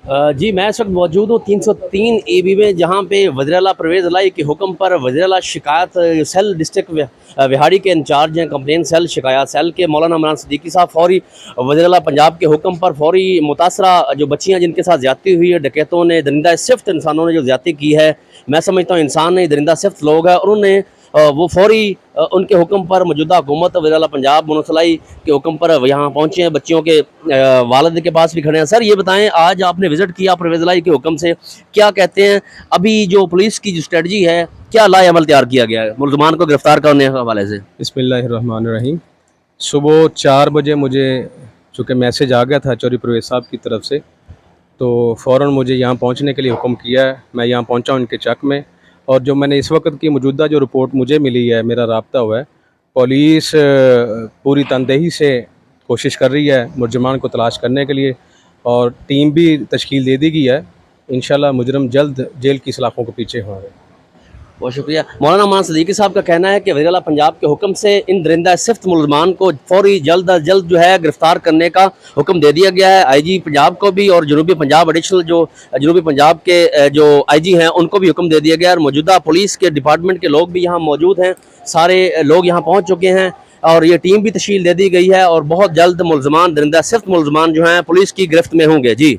जी मैं इस वक्त मौजूद हूँ 303 AB में, जहाँ पे वज़ीर-ए-आला परवेज़ इलाही के हुक्म पर वज़ीर-ए-आला शिकायत सेल डिस्ट्रिक्ट विहाड़ी के इंचार्ज हैं, कंप्लेन सेल शिकायत सेल के मौलाना इमरान सिद्दीकी साहब फौरी वज़ीर-ए-आला पंजाब के हुक्म पर फौरी मुतासरा जो बच्चियाँ जिनके साथ ज़्यादती हुई है, डकैतों ने, दरिंदा सिफ्त इंसानों ने जो ज़्यादती की है, मैं समझता हूँ इंसान नहीं दरिंदा सिफ्त लोग हैं, और उन्होंने वो फौरी उनके हुक्म पर मौजूदा हुकूमत वज़ीर-ए-आला पंजाब मुनव्वर इलाही के हुक्म पर यहाँ पहुँचे हैं। बच्चियों के वालिद के पास भी खड़े हैं। सर ये बताएं, आज आपने विज़िट किया परवेज़ इलाही के हुक्म से, क्या कहते हैं अभी जो पुलिस की जो स्ट्रेटजी है, क्या लाए अमल तैयार किया गया है मुल्ज़मान को गिरफ्तार करने के हवाले से? बिस्मिल्लाहिर्रहमानिर्रहीम। सुबह 4 बजे मुझे चूँकि मैसेज आ गया था चौधरी परवेज़ साहब की तरफ से, तो फ़ौरन मुझे यहाँ पहुँचने के लिए हुक्म किया है। मैं यहाँ पहुँचा हूँ इनके चक में, और जो मैंने इस वक्त की मौजूदा जो रिपोर्ट मुझे मिली है, मेरा राब्ता हुआ है, पुलिस पूरी तनदेही से कोशिश कर रही है मुलज़मान को तलाश करने के लिए, और टीम भी तश्कील दे दी गई है। इंशाल्लाह मुजरम जल्द जेल की सलाखों के पीछे होंगे। बहुत शुक्रिया। मौलाना इमरान सिद्दीकी साहब का कहना है कि वज़ीर-ए-आला पंजाब के हुक्म से इन दरिंदा सिफ्त मुल्ज़मान को फौरी जल्द अज जल्द जो है गिरफ्तार करने का हुक्म दे दिया गया है। IG पंजाब को भी और जनूबी पंजाब एडिशनल जो जनूबी पंजाब के जो IG हैं उनको भी हुक्म दे दिया गया है, और मौजूदा पुलिस के डिपार्टमेंट के लोग भी यहाँ मौजूद हैं। सारे लोग यहाँ पहुँच चुके हैं और ये टीम भी तश्कील दे दी गई है, और बहुत जल्द मुल्ज़मान दरिंदा सिफ्त मुल्ज़मान जो हैं पुलिस की गिरफ्त में होंगे। जी।